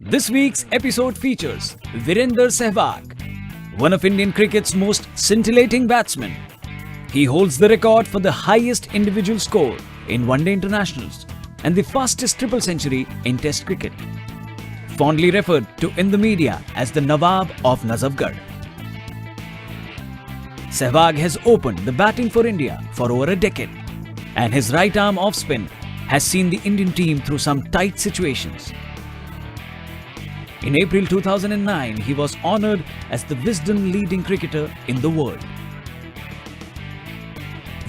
This week's episode features Virender Sehwag, one of Indian cricket's most scintillating batsmen. He holds the record for the highest individual score in one-day internationals and the fastest triple century in Test cricket. Fondly referred to in the media as the Nawab of Najafgarh. Sehwag has opened the batting for India for over a decade, and his right arm off spin has seen the Indian team through some tight situations. In April 2009, he was honoured as the wisdom leading cricketer in the world.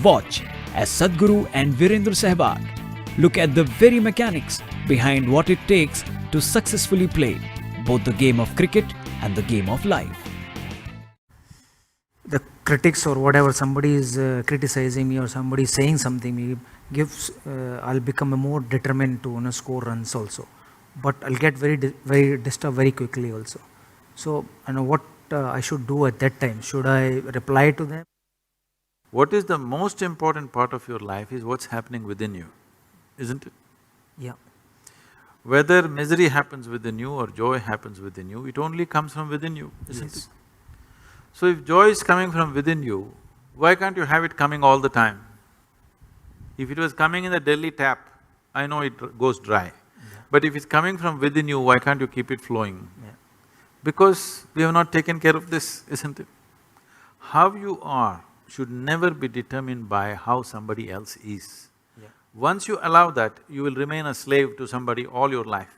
Watch as Sadhguru and Virender Sehwag look at the very mechanics behind what it takes to successfully play both the game of cricket and the game of life. The critics or whatever, somebody is criticizing me or somebody is saying something, me gives I'll become more determined to score runs also, but I'll get very disturbed very quickly also. So what I should do at that time? Should I reply to them? What is the most important part of your life is what's happening within you, isn't it? Yeah. Whether misery happens within you or joy happens within you, it only comes from within you, isn't Yes. it? So if joy is coming from within you, why can't you have it coming all the time? If it was coming in the Delhi tap, I know it goes dry. But if it's coming from within you, why can't you keep it flowing? Yeah. Because we have not taken care of this, isn't it? How you are should never be determined by how somebody else is. Yeah. Once you allow that, you will remain a slave to somebody all your life,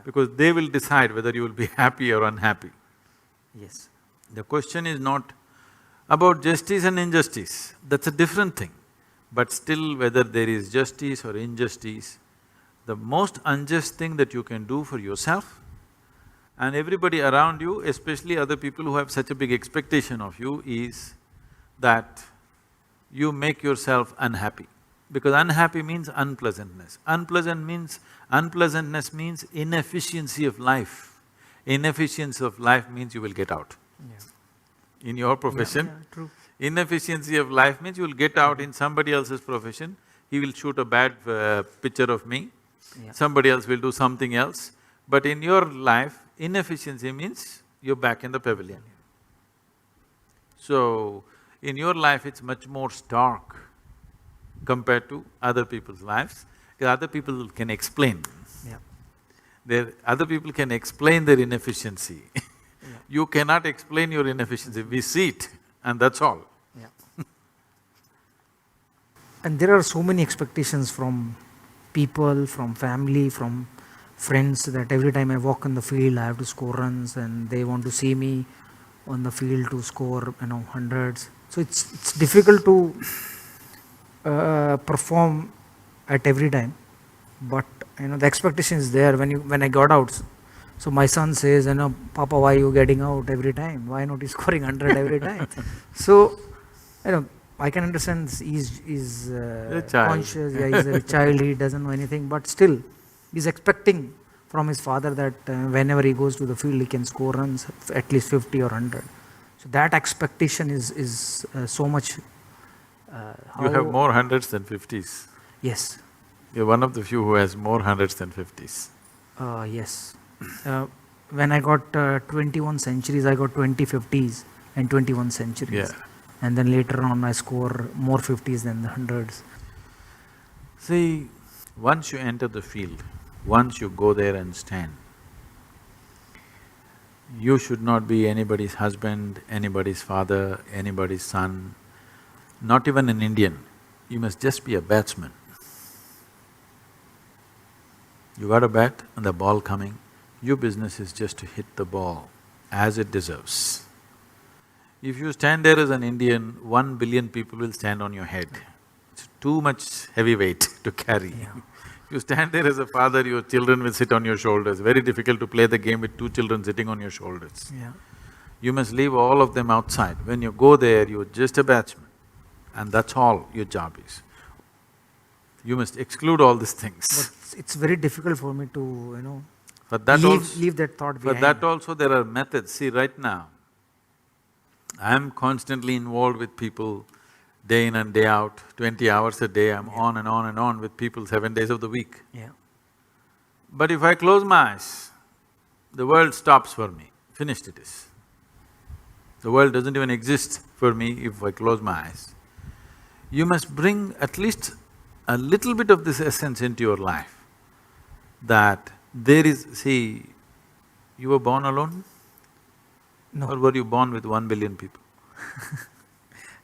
because they will decide whether you will be happy or unhappy. Yes. The question is not about justice and injustice, that's a different thing. But still, whether there is justice or injustice, the most unjust thing that you can do for yourself and everybody around you, especially other people who have such a big expectation of you, is that you make yourself unhappy. Because unhappy means unpleasantness. Unpleasantness means inefficiency of life. Inefficiency of life means you will get out. Yeah. In your profession, Yeah, true. inefficiency of life means you will get out in somebody else's profession. He will shoot a bad picture of me, Yeah. somebody else will do something else. But in your life, inefficiency means you're back in the pavilion. So, in your life it's much more stark compared to other people's lives, because other people can explain. Yeah. Other people can explain their inefficiency. You cannot explain your inefficiency, we see it and that's all. Yeah. And there are so many expectations from people, from family, from friends, that every time I walk on the field I have to score runs, and they want to see me on the field to score, hundreds. So it's difficult to perform at every time, but the expectation is there when I got out. So my son says, Papa, why are you getting out every time? Why not you scoring 100 every time? So, I can understand he's A child. conscious, yeah, he's a child, he doesn't know anything, but still, he's expecting from his father that whenever he goes to the field, he can score runs, at least 50 or 100. So that expectation is so much… You have more hundreds than fifties. Yes. You're one of the few who has more hundreds than fifties. Yes. When I got 21 centuries, I got 20 50s and 21 centuries. Yeah. And then later on I score more 50s than the hundreds. See, once you enter the field, once you go there and stand, you should not be anybody's husband, anybody's father, anybody's son, not even an Indian. You must just be a batsman. You got a bat and the ball coming, your business is just to hit the ball as it deserves. If you stand there as an Indian, 1 billion people will stand on your head. It's too much heavy weight to carry. Yeah. You stand there as a father, your children will sit on your shoulders. Very difficult to play the game with 2 children sitting on your shoulders. Yeah. You must leave all of them outside. When you go there, you're just a batsman, and that's all your job is. You must exclude all these things. But it's very difficult for me to, For that leave that thought For behind. that also there are methods. See, right now, I'm constantly involved with people day in and day out, 20 hours a day, I'm on and on and on with people 7 days of the week. Yeah. But if I close my eyes, the world stops for me, finished it is. The world doesn't even exist for me if I close my eyes. You must bring at least a little bit of this essence into your life, that there is… See, you were born alone? No. Or were you born with 1 billion people?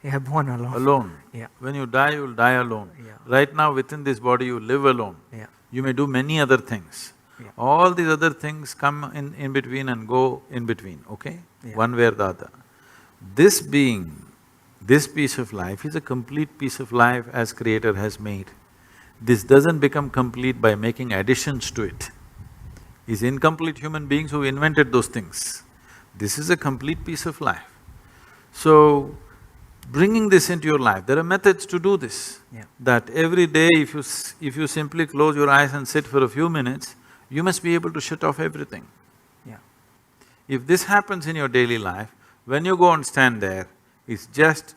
Yeah, born alone. Alone. Yeah. When you die, you'll die alone. Yeah. Right now, within this body, you live alone. Yeah. You may do many other things. Yeah. All these other things come in between and go in between, okay? Yeah. One way or the other. This being, this piece of life is a complete piece of life as Creator has made. This doesn't become complete by making additions to it. It's incomplete human beings who invented those things. This is a complete piece of life. So, bringing this into your life, there are methods to do this. Yeah. That every day if you simply close your eyes and sit for a few minutes, you must be able to shut off everything. Yeah. If this happens in your daily life, when you go and stand there, it's just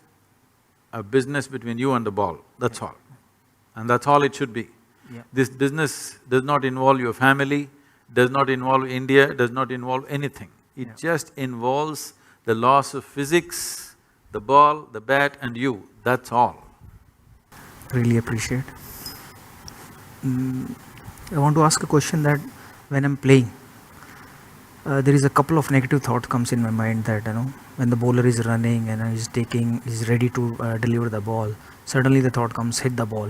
a business between you and the ball, that's all. And that's all it should be. Yeah. This business does not involve your family, does not involve India, does not involve anything. It Yeah. just involves the laws of physics, the ball, the bat and you, that's all. Really appreciate. I want to ask a question that when I'm playing, there is a couple of negative thoughts comes in my mind that, when the bowler is running and he's ready to deliver the ball, suddenly the thought comes, hit the ball.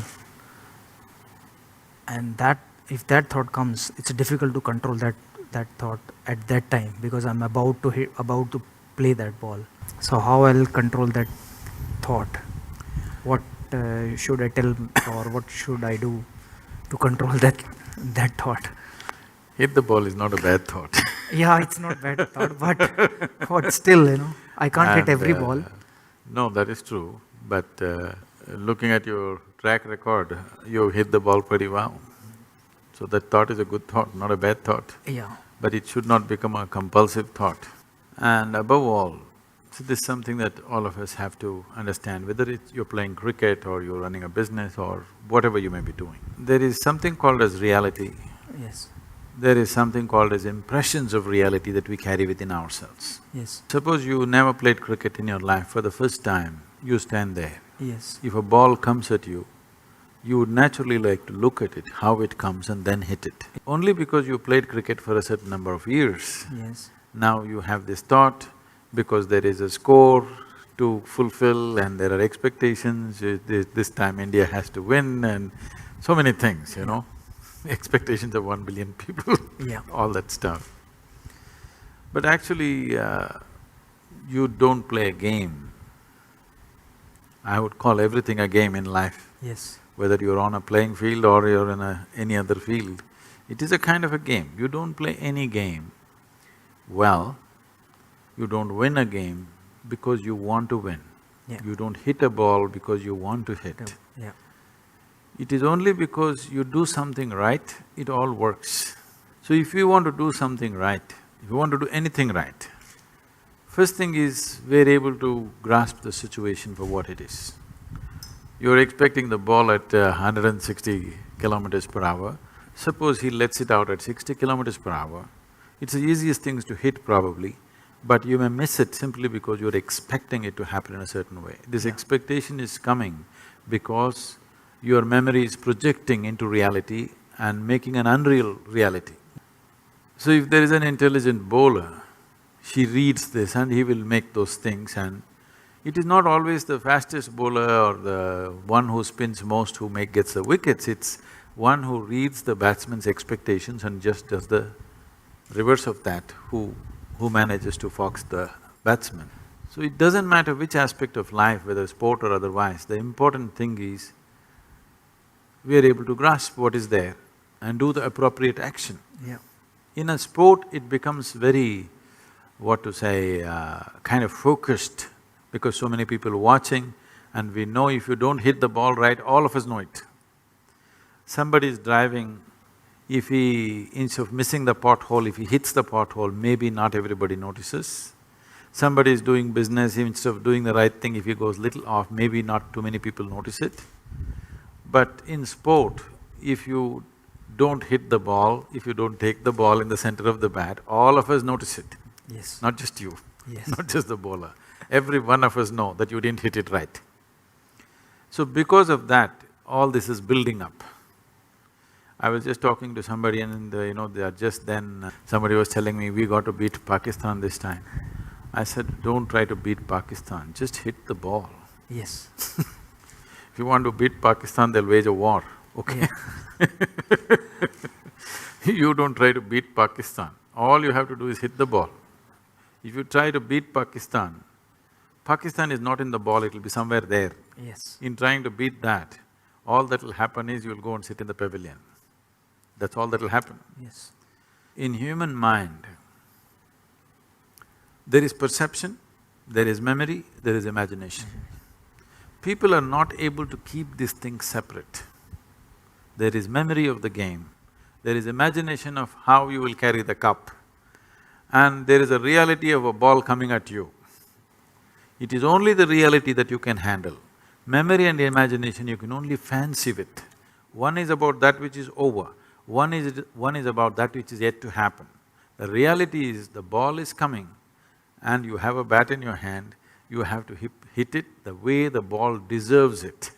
And if that thought comes, it's difficult to control that thought at that time, because I'm about to play that ball. So how I'll control that thought? What should I tell or what should I do to control that thought? Hit the ball is not a bad thought. Yeah, it's not bad thought, but still, I can't hit every ball. No, that is true, but looking at your track record, you hit the ball pretty well. So that thought is a good thought, not a bad thought. Yeah. But it should not become a compulsive thought. And above all, so this is something that all of us have to understand, whether you're playing cricket or you're running a business or whatever you may be doing. There is something called as reality. Yes. There is something called as impressions of reality that we carry within ourselves. Yes. Suppose you never played cricket in your life, for the first time, you stand there. Yes. If a ball comes at you, you would naturally like to look at it, how it comes and then hit it. Only because you played cricket for a certain number of years, Yes. now you have this thought, because there is a score to fulfill and there are expectations, this time India has to win and so many things, expectations of 1 billion people, Yeah. all that stuff. But actually, you don't play a game. I would call everything a game in life. Yes. Whether you're on a playing field or you're in any other field, it is a kind of a game. You don't play any game well, you don't win a game because you want to win. Yeah. You don't hit a ball because you want to hit. Yeah. It is only because you do something right, it all works. So if you want to do something right, if you want to do anything right, first thing is we're able to grasp the situation for what it is. You're expecting the ball at 160 kilometers per hour. Suppose he lets it out at 60 kilometers per hour. It's the easiest things to hit probably, but you may miss it simply because you're expecting it to happen in a certain way. This expectation is coming because your memory is projecting into reality and making an unreal reality. So if there is an intelligent bowler, she reads this and he will make those things, and it is not always the fastest bowler or the one who spins most who gets the wickets, it's one who reads the batsman's expectations and just does the reverse of that, who manages to fox the batsman. So it doesn't matter which aspect of life, whether sport or otherwise, the important thing is we are able to grasp what is there and do the appropriate action. Yeah. In a sport, it becomes very, kind of focused, because so many people watching, and we know if you don't hit the ball right, all of us know it. Somebody is driving, if he, instead of missing the pothole, if he hits the pothole, maybe not everybody notices. Somebody is doing business, instead of doing the right thing, if he goes little off, maybe not too many people notice it. But in sport, if you don't hit the ball, if you don't take the ball in the center of the bat, all of us notice it. Yes. Not just you, Yes. not just the bowler. Every one of us know that you didn't hit it right. So because of that, all this is building up. I was just talking to somebody and they are just then… somebody was telling me, we got to beat Pakistan this time. I said, don't try to beat Pakistan, just hit the ball. Yes. If you want to beat Pakistan, they'll wage a war, okay? You don't try to beat Pakistan, all you have to do is hit the ball. If you try to beat Pakistan, Pakistan is not in the ball, it'll be somewhere there. Yes. In trying to beat that, all that'll happen is you'll go and sit in the pavilion. That's all that'll happen. Yes. In human mind, there is perception, there is memory, there is imagination. People are not able to keep these things separate. There is memory of the game, there is imagination of how you will carry the cup, and there is a reality of a ball coming at you. It is only the reality that you can handle. Memory and imagination, you can only fancy with. One is about that which is over, one is about that which is yet to happen. The reality is the ball is coming and you have a bat in your hand, you have to hit it the way the ball deserves it,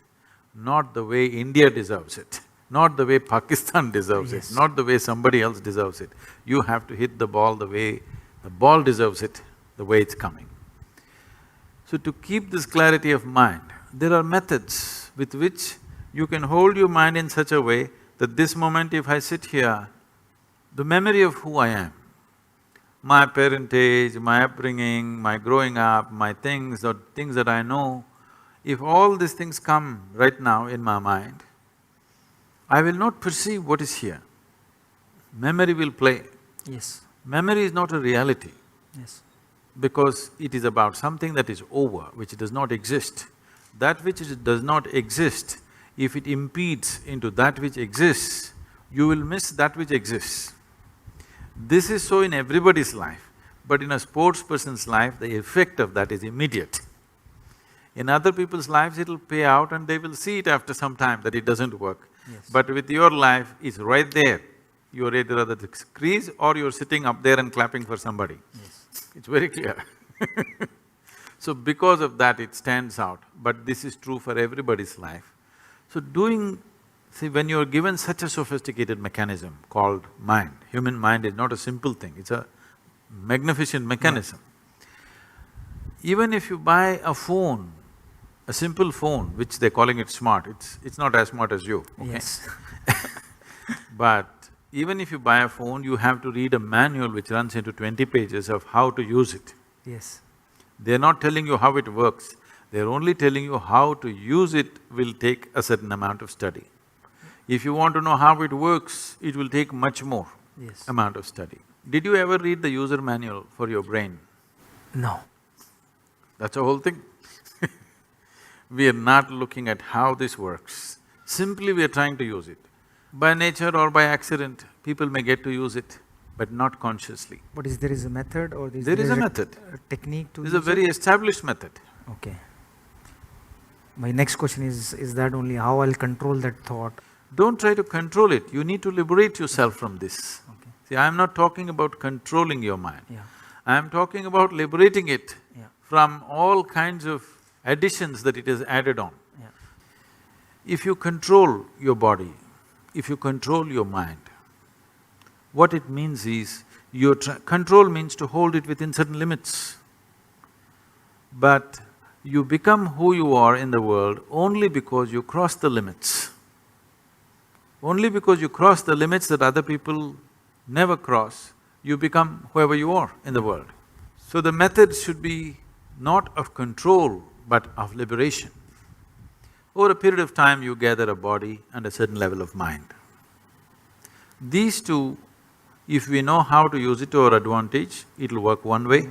not the way India deserves it, not the way Pakistan deserves it, not the way somebody else deserves it. You have to hit the ball the way the ball deserves it, the way it's coming. So to keep this clarity of mind, there are methods with which you can hold your mind in such a way that this moment if I sit here, the memory of who I am, my parentage, my upbringing, my growing up, my things or things that I know, if all these things come right now in my mind, I will not perceive what is here. Memory will play. Yes. Memory is not a reality. Yes. Because it is about something that is over, which does not exist. That which does not exist, if it impedes into that which exists, you will miss that which exists. This is so in everybody's life, but in a sports person's life, the effect of that is immediate. In other people's lives, it'll pay out and they will see it after some time that it doesn't work. Yes. But with your life, it's right there. You're either at the crease or you're sitting up there and clapping for somebody. Yes. It's very clear. So because of that, it stands out, but this is true for everybody's life. So see, when you're given such a sophisticated mechanism called mind, human mind is not a simple thing, it's a magnificent mechanism. Even if you buy a phone, a simple phone, which they're calling it smart, it's not as smart as you, okay? Yes. But even if you buy a phone, you have to read a manual which runs into 20 pages of how to use it. Yes. They're not telling you how it works, they're only telling you how to use it will take a certain amount of study. If you want to know how it works, it will take much more Yes. amount of study. Did you ever read the user manual for your brain? No. That's the whole thing. We are not looking at how this works, simply we are trying to use it. By nature or by accident, people may get to use it, but not consciously. But there is a method or There is a method. a technique to This is a use it? very established method. Okay. My next question is that only how I'll control that thought? Don't try to control it, you need to liberate yourself from this. Okay. See, I'm not talking about controlling your mind. Yeah. I'm talking about liberating it Yeah. from all kinds of additions that it has added on. Yeah. If you control your body, if you control your mind, what it means is, control means to hold it within certain limits. But you become who you are in the world only because you cross the limits. Only because you cross the limits that other people never cross, you become whoever you are in the world. So the method should be not of control, but of liberation. Over a period of time, you gather a body and a certain level of mind. These two, if we know how to use it to our advantage, it'll work one way.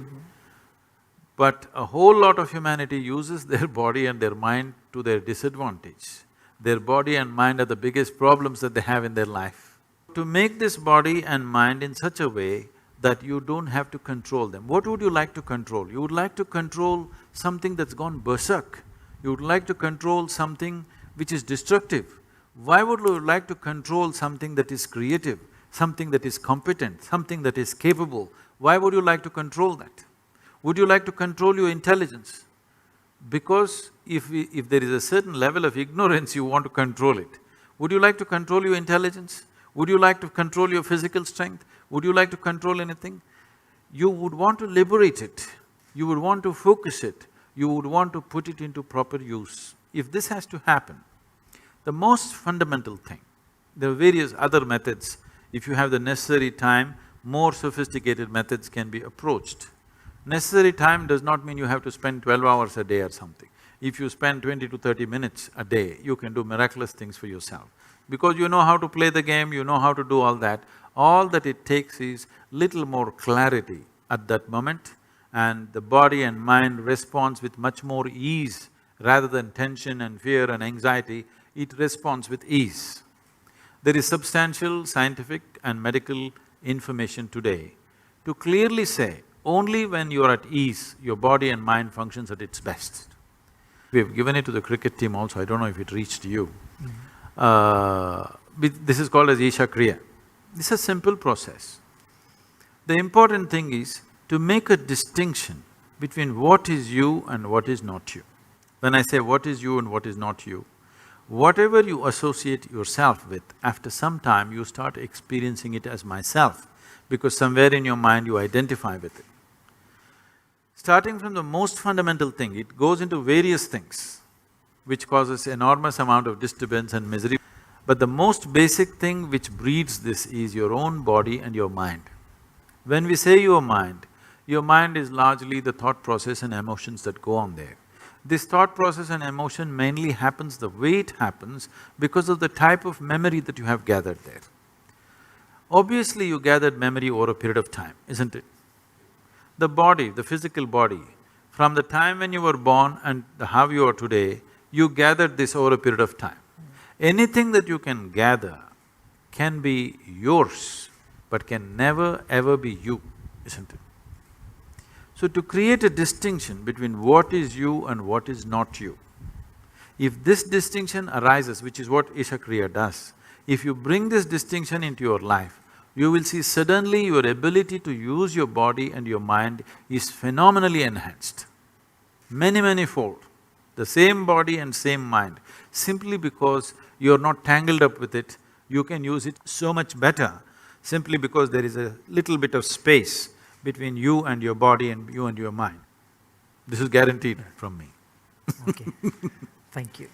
But a whole lot of humanity uses their body and their mind to their disadvantage. Their body and mind are the biggest problems that they have in their life. To make this body and mind in such a way that you don't have to control them. What would you like to control? You would like to control something that's gone berserk. You would like to control something which is destructive. Why would you like to control something that is creative, something that is competent, something that is capable? Why would you like to control that? Would you like to control your intelligence? Because if there is a certain level of ignorance, you want to control it. Would you like to control your intelligence? Would you like to control your physical strength? Would you like to control anything? You would want to liberate it, you would want to focus it, you would want to put it into proper use. If this has to happen, the most fundamental thing, there are various other methods. If you have the necessary time, more sophisticated methods can be approached. Necessary time does not mean you have to spend 12 hours a day or something. If you spend 20 to 30 minutes a day, you can do miraculous things for yourself. Because you know how to play the game, you know how to do all that it takes is little more clarity at that moment, and the body and mind responds with much more ease rather than tension and fear and anxiety, it responds with ease. There is substantial scientific and medical information today to clearly say, only when you're at ease, your body and mind functions at its best. We've given it to the cricket team also, I don't know if it reached you. This is called as Isha Kriya. This is a simple process. The important thing is to make a distinction between what is you and what is not you. When I say what is you and what is not you, whatever you associate yourself with, after some time you start experiencing it as myself, because somewhere in your mind you identify with it. Starting from the most fundamental thing, it goes into various things, which causes enormous amount of disturbance and misery. But the most basic thing which breeds this is your own body and your mind. When we say your mind is largely the thought process and emotions that go on there. This thought process and emotion mainly happens the way it happens because of the type of memory that you have gathered there. Obviously, you gathered memory over a period of time, isn't it? The body, the physical body, from the time when you were born and how you are today, you gathered this over a period of time. Anything that you can gather can be yours, but can never ever be you, isn't it? So to create a distinction between what is you and what is not you, if this distinction arises, which is what Isha Kriya does, if you bring this distinction into your life, you will see suddenly your ability to use your body and your mind is phenomenally enhanced, many fold. The same body and same mind, simply because you're not tangled up with it, you can use it so much better, simply because there is a little bit of space between you and your body and you and your mind. This is guaranteed from me. Okay, thank you.